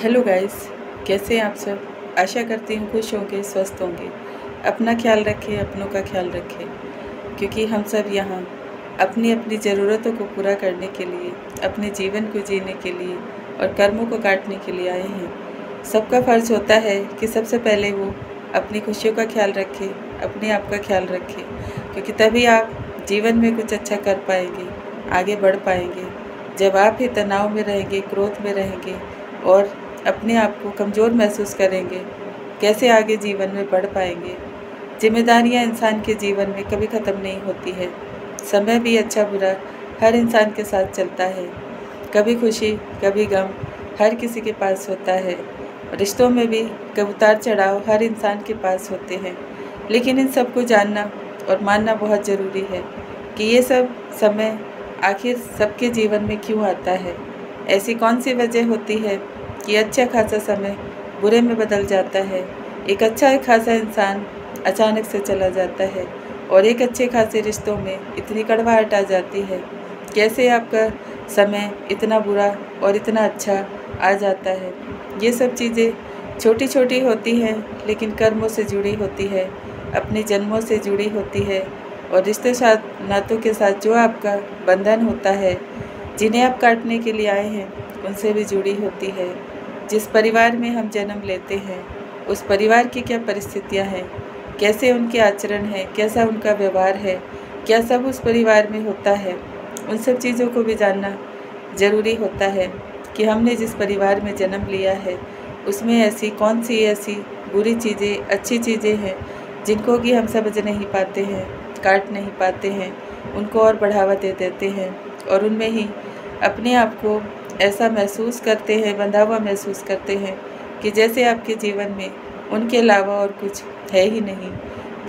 Hello guys, कैसे हैं आप सब। आशा करती हूँ खुश होंगे, स्वस्थ होंगे। अपना ख्याल रखें, अपनों का ख्याल रखें, क्योंकि हम सब यहाँ अपनी अपनी ज़रूरतों को पूरा करने के लिए, अपने जीवन को जीने के लिए और कर्मों को काटने के लिए आए हैं। सबका फ़र्ज़ होता है कि सबसे पहले वो अपनी खुशियों का ख्याल रखें, अपने आप का ख्याल रखें, क्योंकि तभी आप जीवन में कुछ अच्छा कर पाएंगे, आगे बढ़ पाएंगे। जब आप ही तनाव में रहेंगे, क्रोध में रहेंगे और अपने आप को कमज़ोर महसूस करेंगे, कैसे आगे जीवन में बढ़ पाएंगे। जिम्मेदारियां इंसान के जीवन में कभी ख़त्म नहीं होती है। समय भी अच्छा बुरा हर इंसान के साथ चलता है। कभी खुशी कभी गम हर किसी के पास होता है। रिश्तों में भी कभी उतार चढ़ाव हर इंसान के पास होते हैं। लेकिन इन सब को जानना और मानना बहुत ज़रूरी है कि ये सब समय आखिर सबके जीवन में क्यों आता है। ऐसी कौन सी वजह होती है कि अच्छा खासा समय बुरे में बदल जाता है। एक अच्छा खासा इंसान अचानक से चला जाता है और एक अच्छे खासे रिश्तों में इतनी कड़वाहट आ जाती है। कैसे आपका समय इतना बुरा और इतना अच्छा आ जाता है। ये सब चीज़ें छोटी छोटी होती हैं, लेकिन कर्मों से जुड़ी होती है, अपने जन्मों से जुड़ी होती है और रिश्ते साथ नातों के साथ जो आपका बंधन होता है, जिन्हें आप काटने के लिए आए हैं, उनसे भी जुड़ी होती है। जिस परिवार में हम जन्म लेते हैं, उस परिवार की क्या परिस्थितियां हैं, कैसे उनके आचरण है, कैसा उनका व्यवहार है, क्या सब उस परिवार में होता है। उन सब चीज़ों को भी जानना ज़रूरी होता है कि हमने जिस परिवार में जन्म लिया है, उसमें ऐसी कौन सी ऐसी बुरी चीज़ें, अच्छी चीज़ें हैं जिनको कि हम समझ नहीं पाते हैं, काट नहीं पाते हैं, उनको और बढ़ावा दे देते हैं और उनमें ही अपने आप को ऐसा महसूस करते हैं, बंधा हुआ महसूस करते हैं कि जैसे आपके जीवन में उनके अलावा और कुछ है ही नहीं।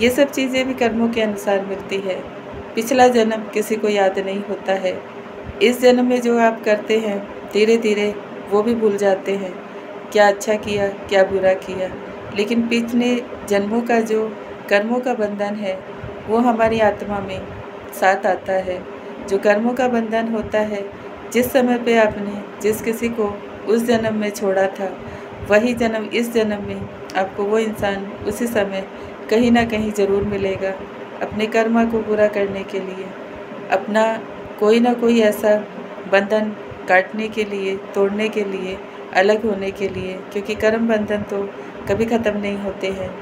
ये सब चीज़ें भी कर्मों के अनुसार मिलती है। पिछला जन्म किसी को याद नहीं होता है। इस जन्म में जो आप करते हैं, धीरे धीरे वो भी भूल जाते हैं, क्या अच्छा किया क्या बुरा किया। लेकिन पिछले जन्मों का जो कर्मों का बंधन है, वो हमारी आत्मा में साथ आता है। जो कर्मों का बंधन होता है, जिस समय पे आपने जिस किसी को उस जन्म में छोड़ा था, वही जन्म इस जन्म में आपको वो इंसान उसी समय कहीं ना कहीं ज़रूर मिलेगा, अपने कर्म को पूरा करने के लिए, अपना कोई ना कोई ऐसा बंधन काटने के लिए, तोड़ने के लिए, अलग होने के लिए, क्योंकि कर्म बंधन तो कभी ख़त्म नहीं होते हैं।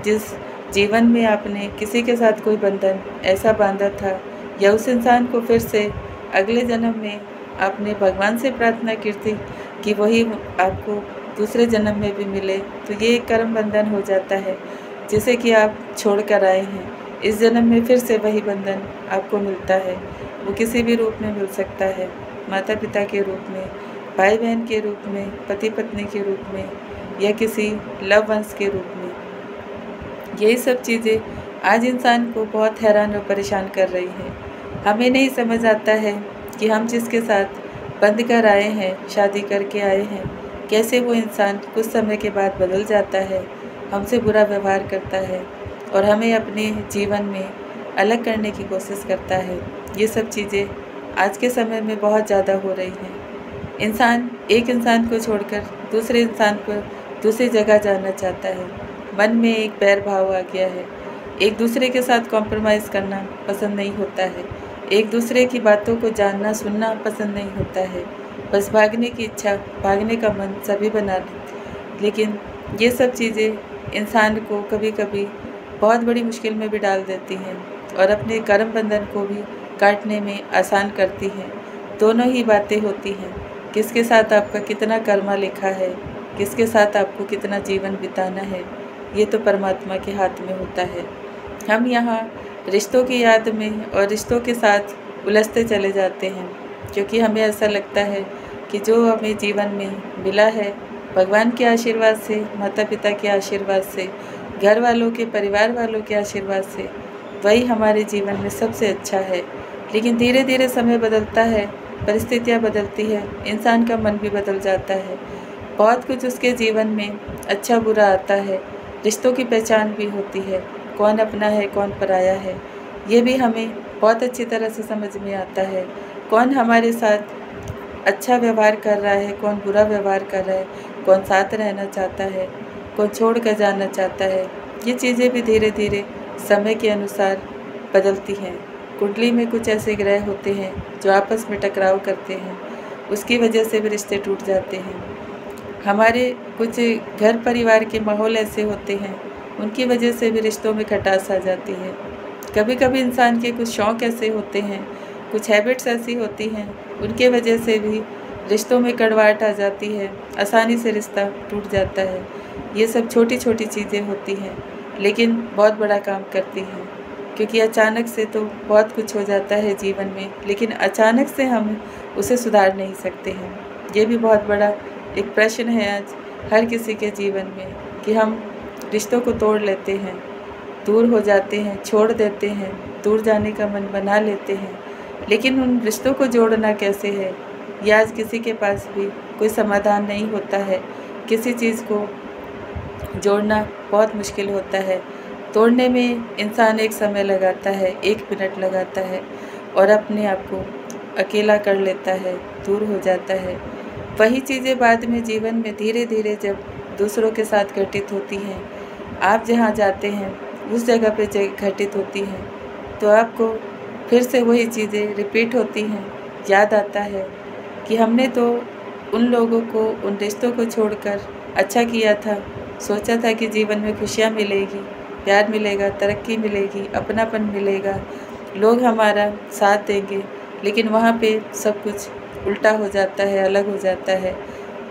जिस जीवन में आपने किसी के साथ कोई बंधन ऐसा बांधा था, या उस इंसान को फिर से अगले जन्म में आपने भगवान से प्रार्थना की थी कि वही आपको दूसरे जन्म में भी मिले, तो ये एक कर्म बंधन हो जाता है जिसे कि आप छोड़ कर आए हैं। इस जन्म में फिर से वही बंधन आपको मिलता है। वो किसी भी रूप में मिल सकता है, माता पिता के रूप में, भाई बहन के रूप में, पति पत्नी के रूप में, या किसी लव वंश के रूप में। यही सब चीज़ें आज इंसान को बहुत हैरान और परेशान कर रही हैं। हमें नहीं समझ आता है कि हम जिसके साथ बंध कर आए हैं, शादी करके आए हैं, कैसे वो इंसान कुछ समय के बाद बदल जाता है, हमसे बुरा व्यवहार करता है और हमें अपने जीवन में अलग करने की कोशिश करता है। ये सब चीज़ें आज के समय में बहुत ज़्यादा हो रही हैं। इंसान एक इंसान को छोड़कर दूसरे इंसान को दूसरी जगह जाना चाहता है। मन में एक बैर भाव आ गया है। एक दूसरे के साथ कॉम्प्रोमाइज़ करना पसंद नहीं होता है। एक दूसरे की बातों को जानना सुनना पसंद नहीं होता है। बस भागने की इच्छा, भागने का मन सभी बना लेकिन ये सब चीज़ें इंसान को कभी कभी बहुत बड़ी मुश्किल में भी डाल देती हैं और अपने कर्म बंधन को भी काटने में आसान करती हैं। दोनों ही बातें होती हैं, किसके साथ आपका कितना कर्मा लिखा है, किसके साथ आपको कितना जीवन बिताना है, ये तो परमात्मा के हाथ में होता है। हम यहाँ रिश्तों की याद में और रिश्तों के साथ उलझते चले जाते हैं, क्योंकि हमें ऐसा लगता है कि जो हमें जीवन में मिला है भगवान के आशीर्वाद से, माता पिता के आशीर्वाद से, घर वालों के, परिवार वालों के आशीर्वाद से, वही हमारे जीवन में सबसे अच्छा है। लेकिन धीरे धीरे समय बदलता है, परिस्थितियाँ बदलती है, इंसान का मन भी बदल जाता है, बहुत कुछ उसके जीवन में अच्छा बुरा आता है। रिश्तों की पहचान भी होती है, कौन अपना है कौन पराया है, ये भी हमें बहुत अच्छी तरह से समझ में आता है। कौन हमारे साथ अच्छा व्यवहार कर रहा है, कौन बुरा व्यवहार कर रहा है, कौन साथ रहना चाहता है, कौन छोड़ कर जाना चाहता है। ये चीज़ें भी धीरे धीरे समय के अनुसार बदलती हैं। कुंडली में कुछ ऐसे ग्रह होते हैं जो आपस में टकराव करते हैं, उसकी वजह से भी रिश्ते टूट जाते हैं। हमारे कुछ घर परिवार के माहौल ऐसे होते हैं, उनकी वजह से भी रिश्तों में खटास आ जाती है। कभी कभी इंसान के कुछ शौक़ ऐसे होते हैं, कुछ हैबिट्स ऐसी होती हैं, उनके वजह से भी रिश्तों में कड़वाहट आ जाती है, आसानी से रिश्ता टूट जाता है। ये सब छोटी छोटी चीज़ें होती हैं, लेकिन बहुत बड़ा काम करती हैं, क्योंकि अचानक से तो बहुत कुछ हो जाता है जीवन में, लेकिन अचानक से हम उसे सुधार नहीं सकते हैं। ये भी बहुत बड़ा एक प्रश्न है आज हर किसी के जीवन में, कि हम रिश्तों को तोड़ लेते हैं, दूर हो जाते हैं, छोड़ देते हैं, दूर जाने का मन बना लेते हैं, लेकिन उन रिश्तों को जोड़ना कैसे है, ये आज किसी के पास भी कोई समाधान नहीं होता है। किसी चीज़ को जोड़ना बहुत मुश्किल होता है। तोड़ने में इंसान एक समय लगाता है, 1 मिनट लगाता है और अपने आप को अकेला कर लेता है, दूर हो जाता है। वही चीज़ें बाद में जीवन में धीरे धीरे जब दूसरों के साथ घटित होती हैं, आप जहाँ जाते हैं उस जगह पे घटित होती हैं, तो आपको फिर से वही चीज़ें रिपीट होती हैं। याद आता है कि हमने तो उन लोगों को, उन रिश्तों को छोड़कर अच्छा किया था, सोचा था कि जीवन में खुशियाँ मिलेगी, प्यार मिलेगा, तरक्की मिलेगी, अपनापन मिलेगा, लोग हमारा साथ देंगे, लेकिन वहाँ पे सब कुछ उल्टा हो जाता है, अलग हो जाता है।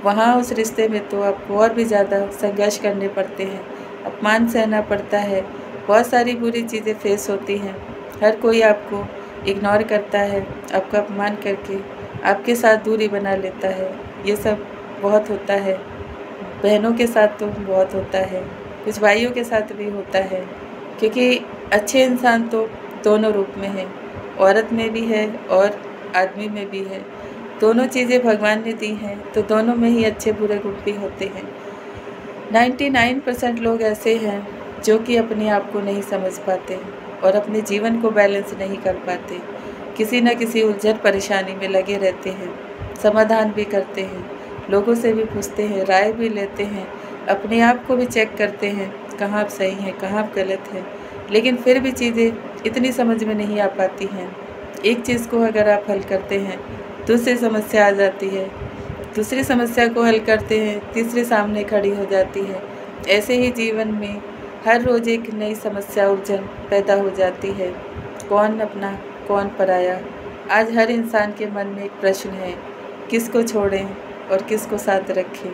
वहाँ उस रिश्ते में तो आपको और भी ज़्यादा संघर्ष करने पड़ते हैं, अपमान सहना पड़ता है, बहुत सारी बुरी चीज़ें फेस होती हैं। हर कोई आपको इग्नोर करता है, आपका अपमान करके आपके साथ दूरी बना लेता है। ये सब बहुत होता है, बहनों के साथ तो बहुत होता है, कुछ भाइयों के साथ भी होता है, क्योंकि अच्छे इंसान तो दोनों रूप में है, औरत में भी है और आदमी में भी है। दोनों चीज़ें भगवान ने दी हैं, तो दोनों में ही अच्छे बुरे गुण भी होते हैं। 99% लोग ऐसे हैं जो कि अपने आप को नहीं समझ पाते और अपने जीवन को बैलेंस नहीं कर पाते, किसी न किसी उलझन परेशानी में लगे रहते हैं। समाधान भी करते हैं, लोगों से भी पूछते हैं, राय भी लेते हैं, अपने आप को भी चेक करते हैं कहाँ आप सही हैं, कहाँ आप गलत हैं, लेकिन फिर भी चीज़ें इतनी समझ में नहीं आ पाती हैं। एक चीज़ को अगर आप हल करते हैं, दूसरी समस्या आ जाती है, दूसरी समस्या को हल करते हैं, तीसरी सामने खड़ी हो जाती है। ऐसे ही जीवन में हर रोज़ एक नई समस्या, उलझन पैदा हो जाती है। कौन अपना, कौन पराया। आज हर इंसान के मन में एक प्रश्न है, किसको छोड़ें और किसको साथ रखें,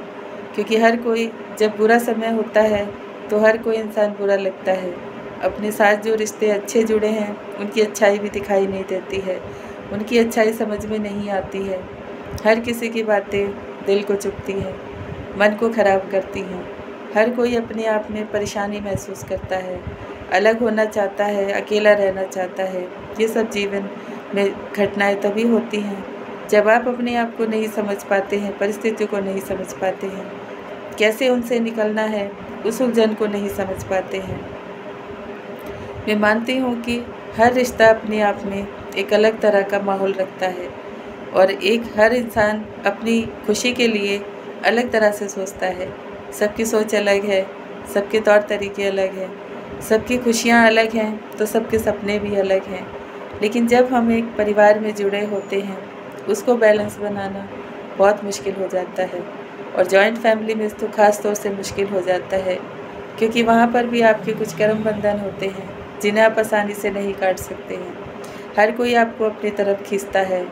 क्योंकि हर कोई, जब बुरा समय होता है तो हर कोई इंसान बुरा लगता है। अपने साथ जो रिश्ते अच्छे जुड़े हैं, उनकी अच्छाई भी दिखाई नहीं देती है, उनकी अच्छाई समझ में नहीं आती है। हर किसी की बातें दिल को चुभती हैं, मन को ख़राब करती हैं। हर कोई अपने आप में परेशानी महसूस करता है, अलग होना चाहता है, अकेला रहना चाहता है। ये सब जीवन में घटनाएं तभी होती हैं जब आप अपने आप को नहीं समझ पाते हैं, परिस्थितियों को नहीं समझ पाते हैं, कैसे उनसे निकलना है, उस उलझन को नहीं समझ पाते हैं। मैं मानती हूँ कि हर रिश्ता अपने आप में एक अलग तरह का माहौल रखता है और हर इंसान अपनी खुशी के लिए अलग तरह से सोचता है। सबकी सोच अलग है, सबके तौर तरीके अलग हैं, सबकी खुशियाँ अलग हैं, तो सबके सपने भी अलग हैं। लेकिन जब हम एक परिवार में जुड़े होते हैं, उसको बैलेंस बनाना बहुत मुश्किल हो जाता है, और जॉइंट फैमिली में तो ख़ास तौर से मुश्किल हो जाता है, क्योंकि वहाँ पर भी आपके कुछ कर्म बंधन होते हैं जिन्हें आप आसानी से नहीं काट सकते हैं। हर कोई आपको अपनी तरफ खींचता है,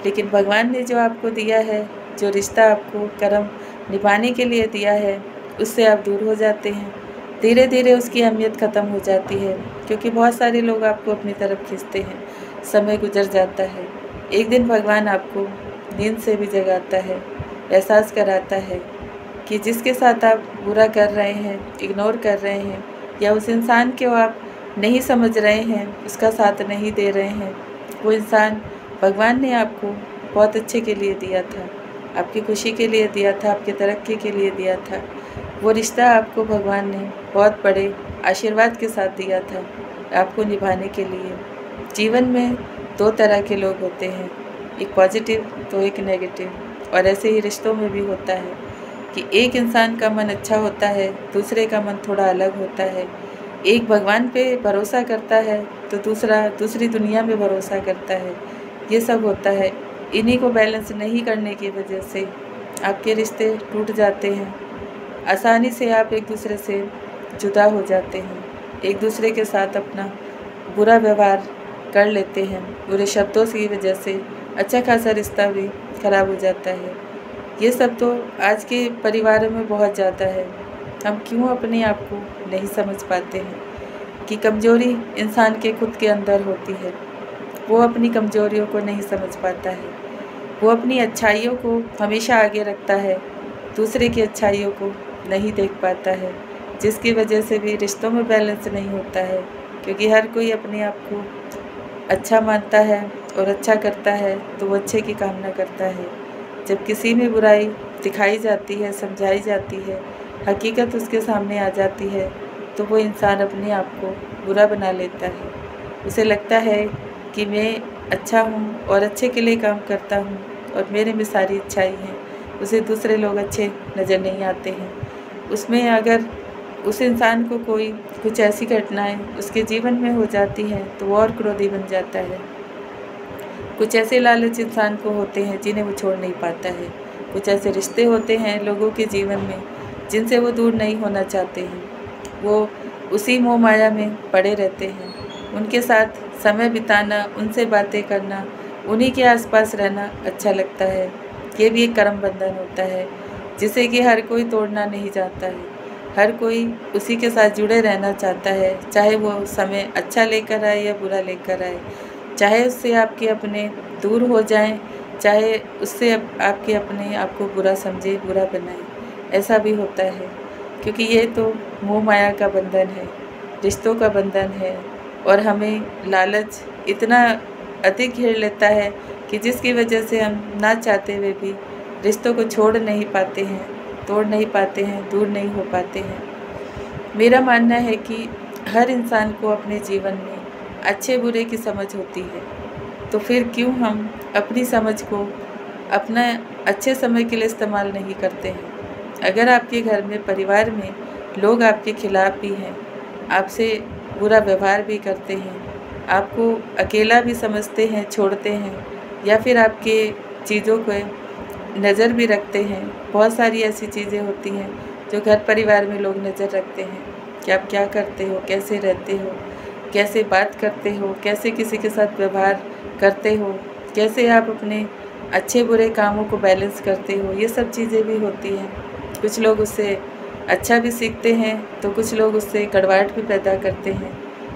लेकिन भगवान ने जो आपको दिया है, जो रिश्ता आपको कर्म निभाने के लिए दिया है, उससे आप दूर हो जाते हैं। धीरे धीरे उसकी अहमियत ख़त्म हो जाती है, क्योंकि बहुत सारे लोग आपको अपनी तरफ खींचते हैं। समय गुजर जाता है, एक दिन भगवान आपको नींद से भी जगाता है, एहसास कराता है कि जिसके साथ आप बुरा कर रहे हैं, इग्नोर कर रहे हैं, या उस इंसान को आप नहीं समझ रहे हैं, उसका साथ नहीं दे रहे हैं, वो इंसान भगवान ने आपको बहुत अच्छे के लिए दिया था, आपकी खुशी के लिए दिया था, आपकी तरक्की के लिए दिया था। वो रिश्ता आपको भगवान ने बहुत बड़े आशीर्वाद के साथ दिया था आपको निभाने के लिए। जीवन में 2 तरह के लोग होते हैं, एक पॉजिटिव तो एक नेगेटिव, और ऐसे ही रिश्तों में भी होता है। कि एक इंसान का मन अच्छा होता है, दूसरे का मन थोड़ा अलग होता है। एक भगवान पे भरोसा करता है तो दूसरा दूसरी दुनिया में भरोसा करता है। ये सब होता है। इन्हीं को बैलेंस नहीं करने की वजह से आपके रिश्ते टूट जाते हैं। आसानी से आप एक दूसरे से जुदा हो जाते हैं, एक दूसरे के साथ अपना बुरा व्यवहार कर लेते हैं। बुरे शब्दों की वजह से अच्छा खासा रिश्ता भी खराब हो जाता है। ये सब तो आज के परिवारों में बहुत ज़्यादा है। हम क्यों अपने आप को नहीं समझ पाते हैं कि कमज़ोरी इंसान के खुद के अंदर होती है। वो अपनी कमज़ोरियों को नहीं समझ पाता है। वो अपनी अच्छाइयों को हमेशा आगे रखता है, दूसरे की अच्छाइयों को नहीं देख पाता है, जिसकी वजह से भी रिश्तों में बैलेंस नहीं होता है। क्योंकि हर कोई अपने आप को अच्छा मानता है और अच्छा करता है तो वो अच्छे की कामना करता है। जब किसी में बुराई दिखाई जाती है, समझाई जाती है, हकीकत उसके सामने आ जाती है तो वो इंसान अपने आप को बुरा बना लेता है। उसे लगता है कि मैं अच्छा हूँ और अच्छे के लिए काम करता हूँ और मेरे में सारी अच्छाई है। उसे दूसरे लोग अच्छे नज़र नहीं आते हैं। उसमें अगर उस इंसान को कोई कुछ ऐसी घटनाएं उसके जीवन में हो जाती हैं तो वो और क्रोधी बन जाता है। कुछ ऐसे लालच इंसान को होते हैं जिन्हें वो छोड़ नहीं पाता है। कुछ ऐसे रिश्ते होते हैं लोगों के जीवन में जिनसे वो दूर नहीं होना चाहते हैं। वो उसी मोह माया में पड़े रहते हैं। उनके साथ समय बिताना, उनसे बातें करना, उन्हीं के आसपास रहना अच्छा लगता है। ये भी एक कर्म बंधन होता है जिसे कि हर कोई तोड़ना नहीं चाहता है। हर कोई उसी के साथ जुड़े रहना चाहता है, चाहे वो समय अच्छा लेकर आए या बुरा लेकर आए, चाहे उससे आपके अपने दूर हो जाएं, चाहे उससे आपके अपने आपको बुरा समझे, बुरा बनाए। ऐसा भी होता है क्योंकि ये तो मोह माया का बंधन है, रिश्तों का बंधन है। और हमें लालच इतना अधिक घेर लेता है कि जिसकी वजह से हम ना चाहते हुए भी रिश्तों को छोड़ नहीं पाते हैं, तोड़ नहीं पाते हैं, दूर नहीं हो पाते हैं। मेरा मानना है कि हर इंसान को अपने जीवन में अच्छे बुरे की समझ होती है, तो फिर क्यों हम अपनी समझ को अपना अच्छे समय के लिए इस्तेमाल नहीं करते हैं। अगर आपके घर में, परिवार में लोग आपके खिलाफ भी हैं, आपसे बुरा व्यवहार भी करते हैं, आपको अकेला भी समझते हैं, छोड़ते हैं, या फिर आपके चीज़ों को नज़र भी रखते हैं। बहुत सारी ऐसी चीज़ें होती हैं जो घर परिवार में लोग नज़र रखते हैं कि आप क्या करते हो, कैसे रहते हो, कैसे बात करते हो, कैसे किसी के साथ व्यवहार करते हो, कैसे आप अपने अच्छे बुरे कामों को बैलेंस करते हो। ये सब चीज़ें भी होती हैं। कुछ लोग उससे अच्छा भी सीखते हैं तो कुछ लोग उससे कड़वाहट भी पैदा करते हैं,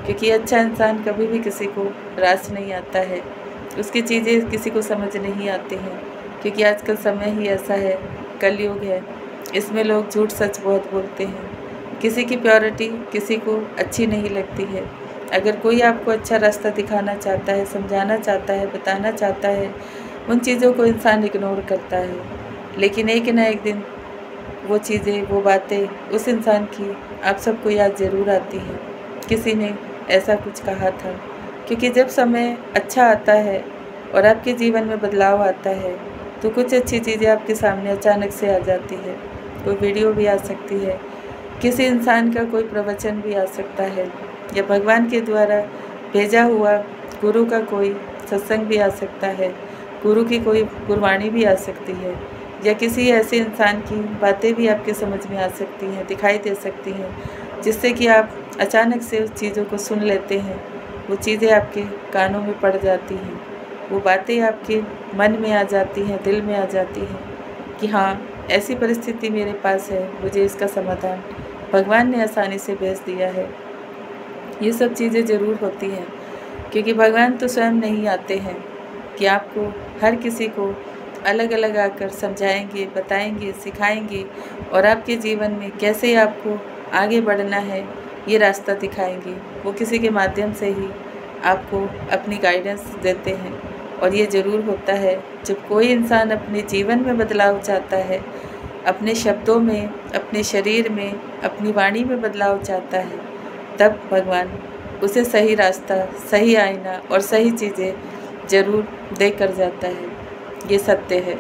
क्योंकि अच्छा इंसान कभी भी किसी को रास नहीं आता है, उसकी चीज़ें किसी को समझ नहीं आती हैं। क्योंकि आजकल समय ही ऐसा है, कलयुग है, इसमें लोग झूठ सच बहुत बोलते हैं। किसी की प्योरिटी किसी को अच्छी नहीं लगती है। अगर कोई आपको अच्छा रास्ता दिखाना चाहता है, समझाना चाहता है, बताना चाहता है, उन चीज़ों को इंसान इग्नोर करता है। लेकिन एक न एक दिन वो चीज़ें, वो बातें उस इंसान की आप सबको याद ज़रूर आती है। किसी ने ऐसा कुछ कहा था, क्योंकि जब समय अच्छा आता है और आपके जीवन में बदलाव आता है तो कुछ अच्छी चीज़ें आपके सामने अचानक से आ जाती है। कोई वीडियो भी आ सकती है, किसी इंसान का कोई प्रवचन भी आ सकता है, या भगवान के द्वारा भेजा हुआ गुरु का कोई सत्संग भी आ सकता है, गुरु की कोई गुरबाणी भी आ सकती है, या किसी ऐसे इंसान की बातें भी आपके समझ में आ सकती हैं, दिखाई दे सकती हैं, जिससे कि आप अचानक से उस चीज़ों को सुन लेते हैं। वो चीज़ें आपके कानों में पड़ जाती हैं, वो बातें आपके मन में आ जाती हैं, दिल में आ जाती हैं कि हाँ, ऐसी परिस्थिति मेरे पास है, मुझे इसका समाधान भगवान ने आसानी से भेज दिया है। ये सब चीज़ें ज़रूर होती हैं, क्योंकि भगवान तो स्वयं नहीं आते हैं कि आपको हर किसी को अलग अलग आकर समझाएंगे, बताएंगे, सिखाएंगे और आपके जीवन में कैसे आपको आगे बढ़ना है ये रास्ता दिखाएंगे। वो किसी के माध्यम से ही आपको अपनी गाइडेंस देते हैं। और ये ज़रूर होता है, जब कोई इंसान अपने जीवन में बदलाव चाहता है, अपने शब्दों में, अपने शरीर में, अपनी वाणी में बदलाव चाहता है, तब भगवान उसे सही रास्ता, सही आईना और सही चीज़ें ज़रूर दे कर जाता है। ये सत्य है,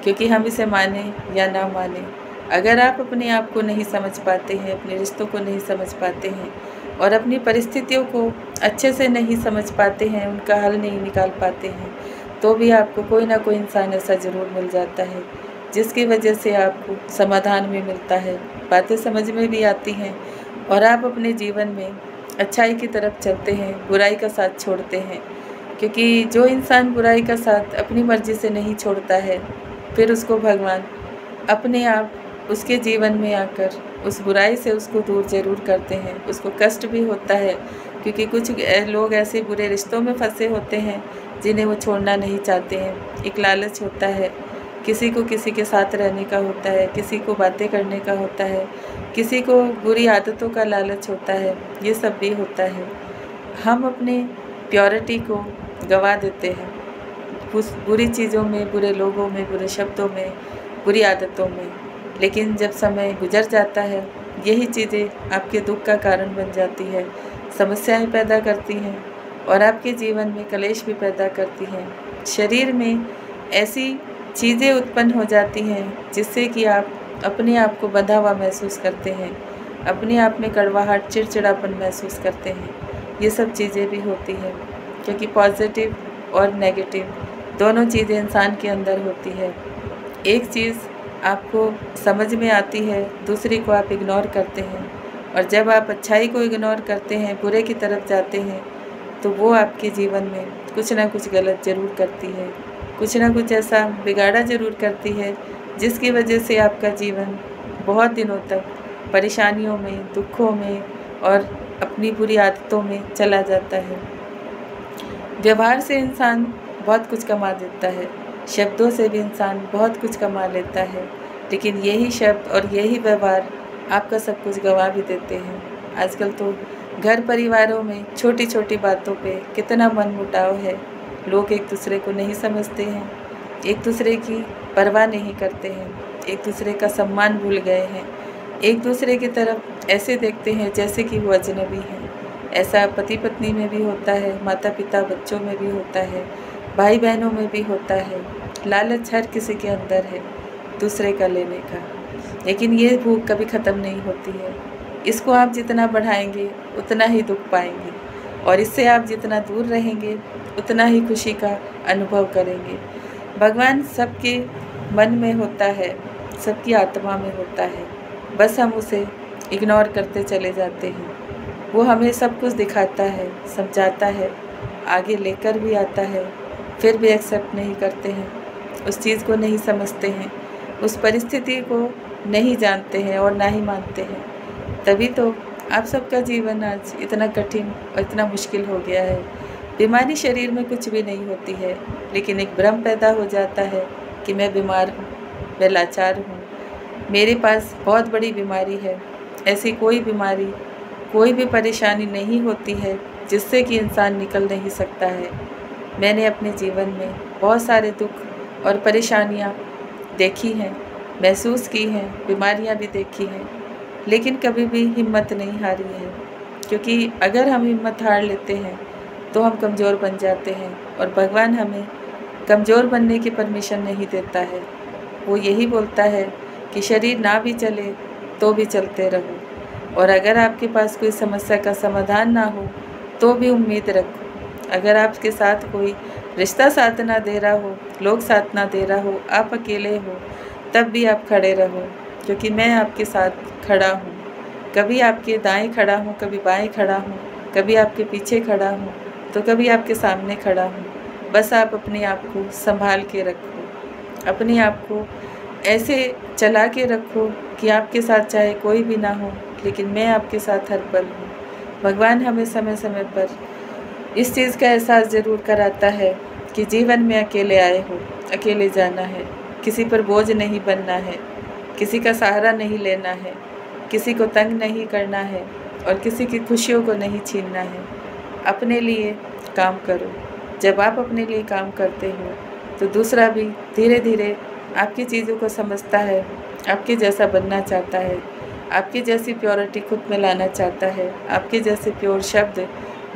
क्योंकि हम इसे माने या ना माने, अगर आप अपने आप को नहीं समझ पाते हैं, अपने रिश्तों को नहीं समझ पाते हैं और अपनी परिस्थितियों को अच्छे से नहीं समझ पाते हैं, उनका हल नहीं निकाल पाते हैं, तो भी आपको कोई ना कोई इंसान ऐसा ज़रूर मिल जाता है जिसकी वजह से आपको समाधान भी मिलता है, बातें समझ में भी आती हैं और आप अपने जीवन में अच्छाई की तरफ चलते हैं, बुराई का साथ छोड़ते हैं। क्योंकि जो इंसान बुराई का साथ अपनी मर्ज़ी से नहीं छोड़ता है, फिर उसको भगवान अपने आप उसके जीवन में आकर उस बुराई से उसको दूर ज़रूर करते हैं। उसको कष्ट भी होता है क्योंकि कुछ लोग ऐसे बुरे रिश्तों में फंसे होते हैं जिन्हें वो छोड़ना नहीं चाहते हैं। एक लालच होता है, किसी को किसी के साथ रहने का होता है, किसी को बातें करने का होता है, किसी को बुरी आदतों का लालच होता है, ये सब भी होता है। हम अपने प्योरिटी को गवा देते हैं उस बुरी चीज़ों में, बुरे लोगों में, बुरे शब्दों में, बुरी आदतों में। लेकिन जब समय गुजर जाता है, यही चीज़ें आपके दुख का कारण बन जाती है, समस्याएं पैदा करती हैं और आपके जीवन में कलेश भी पैदा करती हैं। शरीर में ऐसी चीज़ें उत्पन्न हो जाती हैं जिससे कि आप अपने आप को बंधा हुआ महसूस करते हैं, अपने आप में कड़वाहट, चिड़चिड़ापन महसूस करते हैं। ये सब चीज़ें भी होती हैं क्योंकि पॉजिटिव और नेगेटिव दोनों चीज़ें इंसान के अंदर होती है। एक चीज़ आपको समझ में आती है, दूसरी को आप इग्नोर करते हैं और जब आप अच्छाई को इग्नोर करते हैं, बुरे की तरफ जाते हैं, तो वो आपके जीवन में कुछ ना कुछ गलत ज़रूर करती है, कुछ ना कुछ ऐसा बिगाड़ा ज़रूर करती है जिसकी वजह से आपका जीवन बहुत दिनों तक परेशानियों में, दुखों में और अपनी बुरी आदतों में चला जाता है। व्यवहार से इंसान बहुत कुछ कमा देता है, शब्दों से भी इंसान बहुत कुछ कमा लेता है, लेकिन यही शब्द और यही व्यवहार आपका सब कुछ गंवा भी देते हैं। आजकल तो घर परिवारों में छोटी छोटी बातों पे कितना मनमुटाव है, लोग एक दूसरे को नहीं समझते हैं, एक दूसरे की परवाह नहीं करते हैं, एक दूसरे का सम्मान भूल गए हैं, एक दूसरे की तरफ ऐसे देखते हैं जैसे कि वो अजनबी हैं। ऐसा पति पत्नी में भी होता है, माता पिता बच्चों में भी होता है, भाई बहनों में भी होता है। लालच हर किसी के अंदर है दूसरे का लेने का, लेकिन ये भूख कभी ख़त्म नहीं होती है। इसको आप जितना बढ़ाएंगे उतना ही दुख पाएंगे और इससे आप जितना दूर रहेंगे उतना ही खुशी का अनुभव करेंगे। भगवान सबके मन में होता है, सबकी आत्मा में होता है, बस हम उसे इग्नोर करते चले जाते हैं। वो हमें सब कुछ दिखाता है, समझाता है, आगे लेकर भी आता है, फिर भी एक्सेप्ट नहीं करते हैं, उस चीज़ को नहीं समझते हैं, उस परिस्थिति को नहीं जानते हैं और ना ही मानते हैं। तभी तो आप सबका जीवन आज इतना कठिन और इतना मुश्किल हो गया है। बीमारी शरीर में कुछ भी नहीं होती है, लेकिन एक भ्रम पैदा हो जाता है कि मैं बीमार हूँ, मैं लाचार हूँ, मेरे पास बहुत बड़ी बीमारी है। ऐसी कोई बीमारी, कोई भी परेशानी नहीं होती है जिससे कि इंसान निकल नहीं सकता है। मैंने अपने जीवन में बहुत सारे दुख और परेशानियाँ देखी हैं, महसूस की हैं, बीमारियाँ भी देखी हैं, लेकिन कभी भी हिम्मत नहीं हारी है, क्योंकि अगर हम हिम्मत हार लेते हैं तो हम कमज़ोर बन जाते हैं और भगवान हमें कमज़ोर बनने की परमिशन नहीं देता है। वो यही बोलता है कि शरीर ना भी चले तो भी चलते रहो, और अगर आपके पास कोई समस्या का समाधान ना हो तो भी उम्मीद रखो। अगर आपके साथ कोई रिश्ता साथ ना दे रहा हो, लोग साथ ना दे रहा हो, आप अकेले हो, तब भी आप खड़े रहो, क्योंकि मैं आपके साथ खड़ा हूँ। कभी आपके दाएं खड़ा हूँ, कभी बाएं खड़ा हूँ, कभी आपके पीछे खड़ा हूँ तो कभी आपके सामने खड़ा हूँ। बस आप अपने आप को संभाल के रखो, अपने आप को ऐसे चला के रखो कि आपके साथ चाहे कोई भी ना हो, लेकिन मैं आपके साथ हर पल हूँ। भगवान हमें समय समय पर इस चीज़ का एहसास ज़रूर कराता है कि जीवन में अकेले आए हो, अकेले जाना है, किसी पर बोझ नहीं बनना है, किसी का सहारा नहीं लेना है, किसी को तंग नहीं करना है और किसी की खुशियों को नहीं छीनना है। अपने लिए काम करो। जब आप अपने लिए काम करते हो तो दूसरा भी धीरे धीरे आपकी चीज़ों को समझता है, आपके जैसा बनना चाहता है, आपकी जैसी प्योरिटी खुद में लाना चाहता है, आपके जैसे प्योर शब्द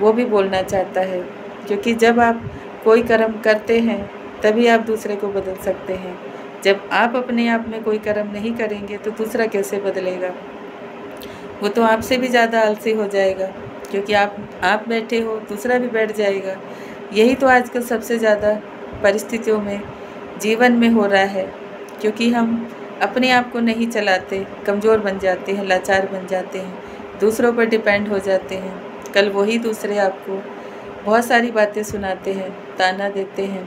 वो भी बोलना चाहता है। क्योंकि जब आप कोई कर्म करते हैं तभी आप दूसरे को बदल सकते हैं। जब आप अपने आप में कोई कर्म नहीं करेंगे तो दूसरा कैसे बदलेगा? वो तो आपसे भी ज़्यादा आलसी हो जाएगा, क्योंकि आप बैठे हो, दूसरा भी बैठ जाएगा। यही तो आजकल सबसे ज़्यादा परिस्थितियों में जीवन में हो रहा है, क्योंकि हम अपने आप को नहीं चलाते, कमज़ोर बन जाते हैं, लाचार बन जाते हैं, दूसरों पर डिपेंड हो जाते हैं। कल वही दूसरे आपको बहुत सारी बातें सुनाते हैं, ताना देते हैं,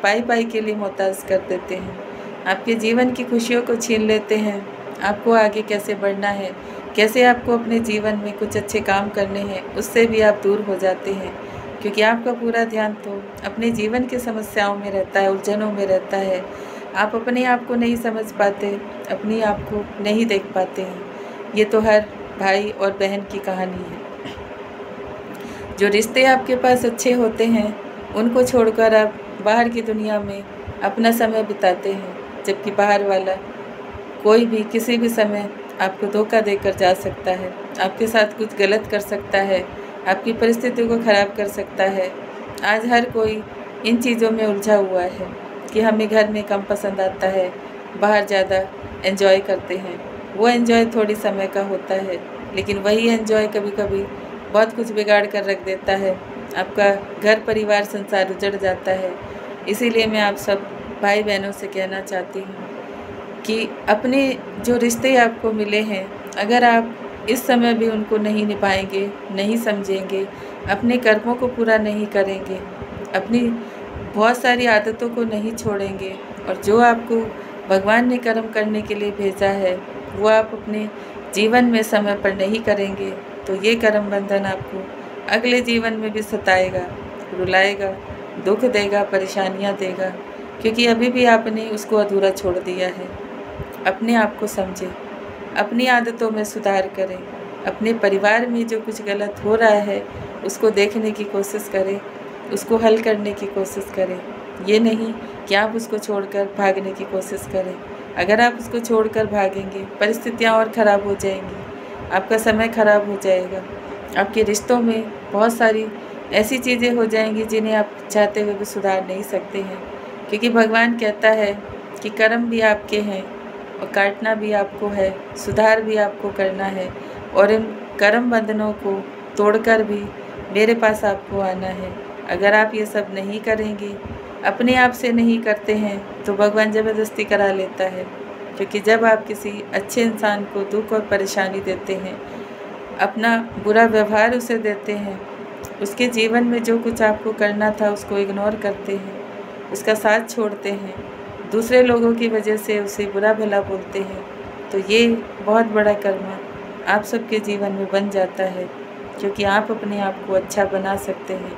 पाई पाई के लिए मोहताज कर देते हैं, आपके जीवन की खुशियों को छीन लेते हैं। आपको आगे कैसे बढ़ना है, कैसे आपको अपने जीवन में कुछ अच्छे काम करने हैं, उससे भी आप दूर हो जाते हैं, क्योंकि आपका पूरा ध्यान तो अपने जीवन की समस्याओं में रहता है, उलझनों में रहता है। आप अपने आप को नहीं समझ पाते, अपने आप को नहीं देख पाते हैं। ये तो हर भाई और बहन की कहानी है। जो रिश्ते आपके पास अच्छे होते हैं, उनको छोड़कर आप बाहर की दुनिया में अपना समय बिताते हैं, जबकि बाहर वाला कोई भी किसी भी समय आपको धोखा देकर जा सकता है, आपके साथ कुछ गलत कर सकता है, आपकी परिस्थितियों को ख़राब कर सकता है। आज हर कोई इन चीज़ों में उलझा हुआ है कि हमें घर में कम पसंद आता है, बाहर ज़्यादा एंजॉय करते हैं। वो एंजॉय थोड़ी समय का होता है, लेकिन वही एंजॉय कभी कभी बहुत कुछ बिगाड़ कर रख देता है। आपका घर परिवार संसार उजड़ जाता है। इसीलिए मैं आप सब भाई बहनों से कहना चाहती हूँ कि अपने जो रिश्ते आपको मिले हैं, अगर आप इस समय भी उनको नहीं निभाएंगे, नहीं समझेंगे, अपने कर्मों को पूरा नहीं करेंगे, अपनी बहुत सारी आदतों को नहीं छोड़ेंगे, और जो आपको भगवान ने कर्म करने के लिए भेजा है वो आप अपने जीवन में समय पर नहीं करेंगे, तो ये कर्म बंधन आपको अगले जीवन में भी सताएगा, रुलाएगा, दुख देगा, परेशानियाँ देगा, क्योंकि अभी भी आपने उसको अधूरा छोड़ दिया है। अपने आप को समझें, अपनी आदतों में सुधार करें, अपने परिवार में जो कुछ गलत हो रहा है उसको देखने की कोशिश करें, उसको हल करने की कोशिश करें। ये नहीं कि आप उसको छोड़कर भागने की कोशिश करें। अगर आप उसको छोड़कर भागेंगे, परिस्थितियाँ और ख़राब हो जाएंगी, आपका समय ख़राब हो जाएगा, आपके रिश्तों में बहुत सारी ऐसी चीज़ें हो जाएंगी जिन्हें आप चाहते हुए भी सुधार नहीं सकते हैं, क्योंकि भगवान कहता है कि कर्म भी आपके हैं और काटना भी आपको है, सुधार भी आपको करना है, और इन कर्म बंधनों को तोड़कर भी मेरे पास आपको आना है। अगर आप ये सब नहीं करेंगे, अपने आप से नहीं करते हैं, तो भगवान ज़बरदस्ती करा लेता है, क्योंकि जब आप किसी अच्छे इंसान को दुख और परेशानी देते हैं, अपना बुरा व्यवहार उसे देते हैं, उसके जीवन में जो कुछ आपको करना था उसको इग्नोर करते हैं, उसका साथ छोड़ते हैं, दूसरे लोगों की वजह से उसे बुरा भला बोलते हैं, तो ये बहुत बड़ा कर्म आप सबके जीवन में बन जाता है, क्योंकि आप अपने आप को अच्छा बना सकते हैं,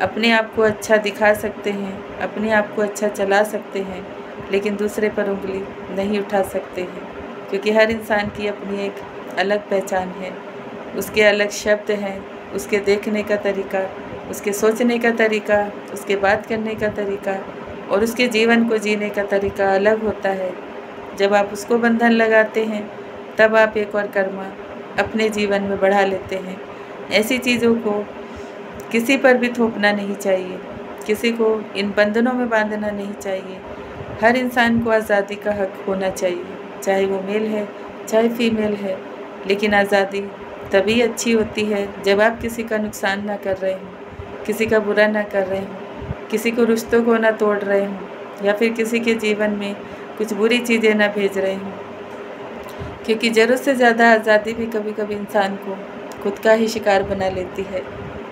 अपने आप को अच्छा दिखा सकते हैं, अपने आप को अच्छा चला सकते हैं, लेकिन दूसरे पर उंगली नहीं उठा सकते हैं, क्योंकि हर इंसान की अपनी एक अलग पहचान है, उसके अलग शब्द हैं, उसके देखने का तरीका, उसके सोचने का तरीका, उसके बात करने का तरीका और उसके जीवन को जीने का तरीका अलग होता है। जब आप उसको बंधन लगाते हैं, तब आप एक और कर्म अपने जीवन में बढ़ा लेते हैं। ऐसी चीज़ों को किसी पर भी थोपना नहीं चाहिए, किसी को इन बंधनों में बांधना नहीं चाहिए। हर इंसान को आज़ादी का हक होना चाहिए, चाहे वो मेल है चाहे फीमेल है, लेकिन आज़ादी तभी अच्छी होती है जब आप किसी का नुकसान ना कर रहे हों, किसी का बुरा ना कर रहे हों, किसी को रिश्तों को ना तोड़ रहे हों, या फिर किसी के जीवन में कुछ बुरी चीज़ें ना भेज रहे हों, क्योंकि ज़रूरत से ज़्यादा आज़ादी भी कभी कभी इंसान को खुद का ही शिकार बना लेती है।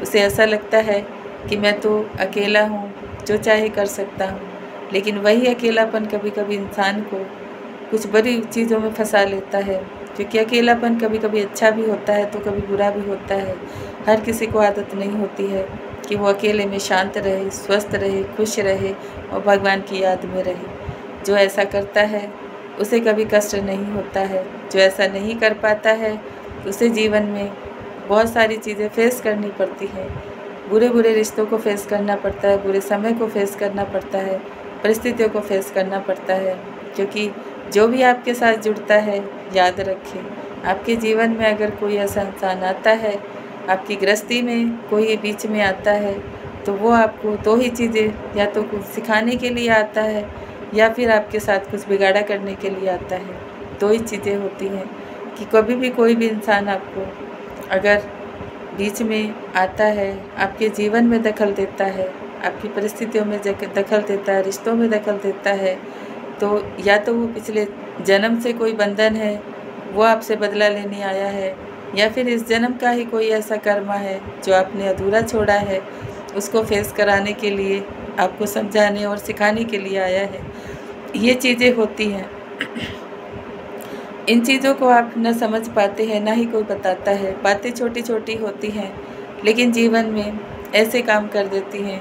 उसे ऐसा लगता है कि मैं तो अकेला हूँ, जो चाहे कर सकता हूँ, लेकिन वही अकेलापन कभी कभी इंसान को कुछ बड़ी चीज़ों में फंसा लेता है, क्योंकि अकेलापन कभी कभी अच्छा भी होता है तो कभी बुरा भी होता है। हर किसी को आदत नहीं होती है कि वो अकेले में शांत रहे, स्वस्थ रहे, खुश रहे और भगवान की याद में रहे। जो ऐसा करता है उसे कभी कष्ट नहीं होता है, जो ऐसा नहीं कर पाता है उसे जीवन में बहुत सारी चीज़ें फेस करनी पड़ती है, बुरे बुरे रिश्तों को फेस करना पड़ता है, बुरे समय को फेस करना पड़ता है, परिस्थितियों को फेस करना पड़ता है। क्योंकि जो भी आपके साथ जुड़ता है, याद रखें, आपके जीवन में अगर कोई ऐसा इंसान आता है, आपकी गृहस्थी में कोई बीच में आता है, तो वो आपको दो ही चीज़ें, या तो कुछ सिखाने के लिए आता है या फिर आपके साथ कुछ बिगाड़ा करने के लिए आता है। दो ही चीज़ें होती हैं कि कभी भी कोई भी इंसान आपको अगर बीच में आता है, आपके जीवन में दखल देता है, आपकी परिस्थितियों में दखल देता है, रिश्तों में दखल देता है, तो या तो वो पिछले जन्म से कोई बंधन है, वो आपसे बदला लेने आया है, या फिर इस जन्म का ही कोई ऐसा कर्म है जो आपने अधूरा छोड़ा है, उसको फेस कराने के लिए, आपको समझाने और सिखाने के लिए आया है। ये चीज़ें होती हैं। इन चीज़ों को आप न समझ पाते हैं, ना ही कोई बताता है। बातें छोटी छोटी होती हैं, लेकिन जीवन में ऐसे काम कर देती हैं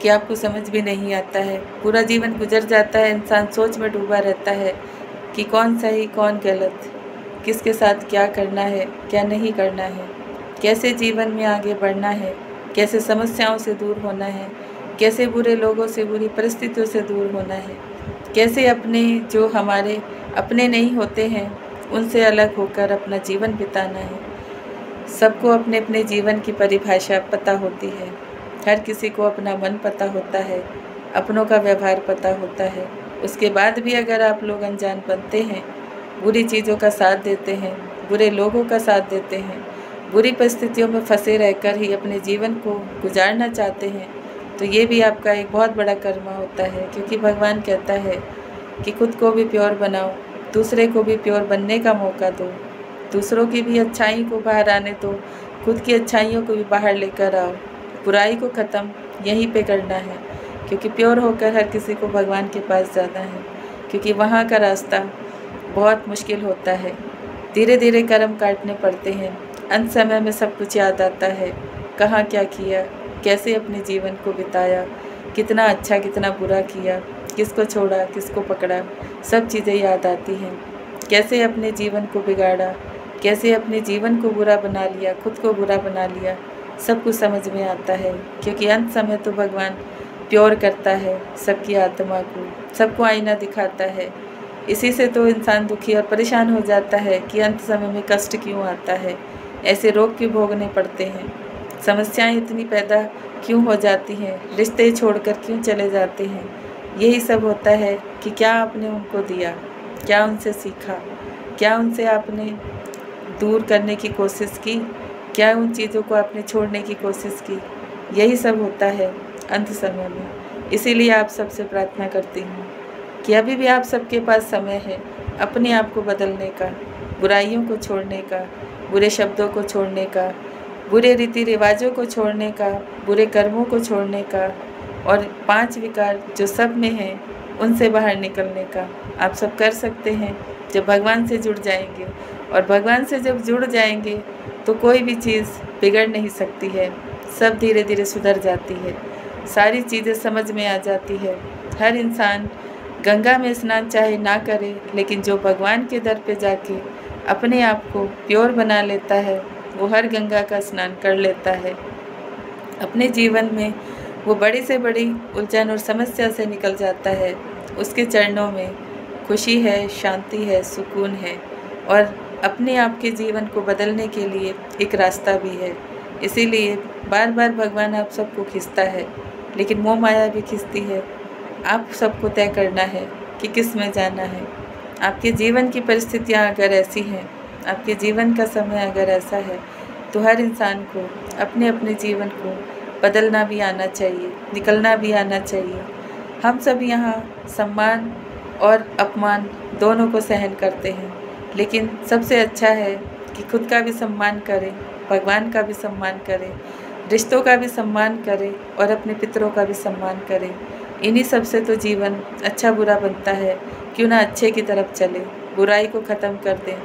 कि आपको समझ भी नहीं आता है। पूरा जीवन गुजर जाता है, इंसान सोच में डूबा रहता है कि कौन सही कौन गलत, किसके साथ क्या करना है क्या नहीं करना है, कैसे जीवन में आगे बढ़ना है, कैसे समस्याओं से दूर होना है, कैसे बुरे लोगों से, बुरी परिस्थितियों से दूर होना है, कैसे अपने जो हमारे अपने नहीं होते हैं उनसे अलग होकर अपना जीवन बिताना है। सबको अपने अपने जीवन की परिभाषा पता होती है। हर किसी को अपना मन पता होता है, अपनों का व्यवहार पता होता है। उसके बाद भी अगर आप लोग अनजान बनते हैं, बुरी चीज़ों का साथ देते हैं, बुरे लोगों का साथ देते हैं, बुरी परिस्थितियों में फंसे रहकर ही अपने जीवन को गुजारना चाहते हैं, तो ये भी आपका एक बहुत बड़ा कर्म होता है। क्योंकि भगवान कहता है कि खुद को भी प्योर बनाओ, दूसरे को भी प्योर बनने का मौका दो, दूसरों की भी अच्छाई को बाहर आने दो, खुद की अच्छाइयों को भी बाहर लेकर आओ। बुराई को ख़त्म यहीं पे करना है, क्योंकि प्योर होकर हर किसी को भगवान के पास जाना है। क्योंकि वहाँ का रास्ता बहुत मुश्किल होता है, धीरे धीरे कर्म काटने पड़ते हैं। अंत समय में सब कुछ याद आता है, कहाँ क्या किया, कैसे अपने जीवन को बिताया, कितना अच्छा कितना बुरा किया, किसको छोड़ा किसको पकड़ा, सब चीज़ें याद आती हैं। कैसे अपने जीवन को बिगाड़ा, कैसे अपने जीवन को बुरा बना लिया, खुद को बुरा बना लिया, सब कुछ समझ में आता है। क्योंकि अंत समय तो भगवान प्योर करता है सबकी आत्मा को, सबको आईना दिखाता है। इसी से तो इंसान दुखी और परेशान हो जाता है कि अंत समय में कष्ट क्यों आता है, ऐसे रोग क्यों भोगने पड़ते हैं, समस्याएं इतनी पैदा क्यों हो जाती हैं, रिश्ते छोड़कर क्यों चले जाते हैं। यही सब होता है कि क्या आपने उनको दिया, क्या उनसे सीखा, क्या उनसे आपने दूर करने की कोशिश की, क्या उन चीज़ों को आपने छोड़ने की कोशिश की। यही सब होता है अंत समय में। इसीलिए आप सबसे प्रार्थना करती हूँ कि अभी भी आप सबके पास समय है अपने आप को बदलने का, बुराइयों को छोड़ने का, बुरे शब्दों को छोड़ने का, बुरे रीति रिवाजों को छोड़ने का, बुरे कर्मों को छोड़ने का, और 5 विकार जो सब में हैं उनसे बाहर निकलने का। आप सब कर सकते हैं जब भगवान से जुड़ जाएंगे। और भगवान से जब जुड़ जाएंगे तो कोई भी चीज़ बिगड़ नहीं सकती है, सब धीरे धीरे सुधर जाती है, सारी चीज़ें समझ में आ जाती है। हर इंसान गंगा में स्नान चाहे ना करे, लेकिन जो भगवान के दर पे जाके अपने आप को प्योर बना लेता है, वो हर गंगा का स्नान कर लेता है। अपने जीवन में वो बड़ी से बड़ी उलझन और समस्या से निकल जाता है। उसके चरणों में खुशी है, शांति है, सुकून है, और अपने आप के जीवन को बदलने के लिए एक रास्ता भी है। इसीलिए बार बार भगवान आप सबको खींचता है, लेकिन मोह माया भी खींचती है। आप सबको तय करना है कि किस में जाना है। आपके जीवन की परिस्थितियाँ अगर ऐसी हैं, आपके जीवन का समय अगर ऐसा है, तो हर इंसान को अपने अपने जीवन को बदलना भी आना चाहिए, निकलना भी आना चाहिए। हम सब यहाँ सम्मान और अपमान दोनों को सहन करते हैं, लेकिन सबसे अच्छा है कि खुद का भी सम्मान करें, भगवान का भी सम्मान करें, रिश्तों का भी सम्मान करें, और अपने पितरों का भी सम्मान करें। इन्हीं सब से तो जीवन अच्छा बुरा बनता है। क्यों ना अच्छे की तरफ चले, बुराई को ख़त्म कर दें,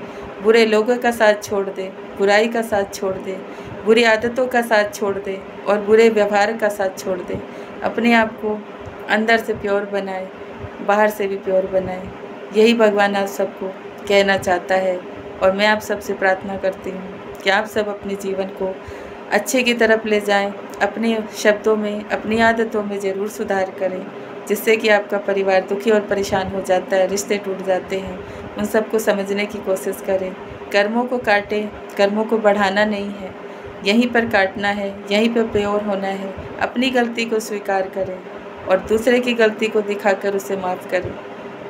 बुरे लोगों का साथ छोड़ दें, बुराई का साथ छोड़ दें, बुरी आदतों का साथ छोड़ दें, और बुरे व्यवहार का साथ छोड़ दें। अपने आप को अंदर से प्योर बनाएं, बाहर से भी प्योर बनाएं। यही भगवान आप सबको कहना चाहता है। और मैं आप सबसे प्रार्थना करती हूँ कि आप सब अपने जीवन को अच्छे की तरफ ले जाएं, अपने शब्दों में, अपनी आदतों में ज़रूर सुधार करें, जिससे कि आपका परिवार दुखी और परेशान हो जाता है, रिश्ते टूट जाते हैं। उन सबको समझने की कोशिश करें। कर्मों को काटें, कर्मों को बढ़ाना नहीं है, यहीं पर काटना है, यहीं पर प्योर होना है। अपनी गलती को स्वीकार करें, और दूसरे की गलती को दिखाकर उसे माफ़ करें।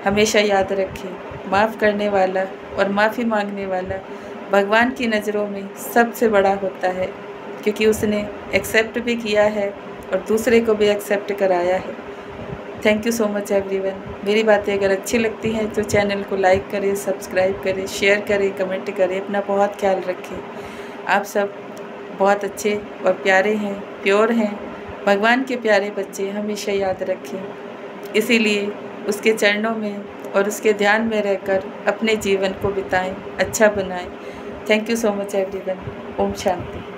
हमेशा याद रखें, माफ़ करने वाला और माफ़ी मांगने वाला भगवान की नज़रों में सबसे बड़ा होता है, क्योंकि उसने एक्सेप्ट भी किया है और दूसरे को भी एक्सेप्ट कराया है। Thank you so much everyone. मेरी बातें अगर अच्छी लगती हैं तो चैनल को लाइक करें, सब्सक्राइब करें, शेयर करें, कमेंट करें। अपना बहुत ख्याल रखें। आप सब बहुत अच्छे और प्यारे हैं, प्योर हैं, भगवान के प्यारे बच्चे। हमेशा याद रखें, इसीलिए उसके चरणों में और उसके ध्यान में रहकर अपने जीवन को बिताएं, अच्छा बनाएं। Thank you so much everyone. Om Shanti.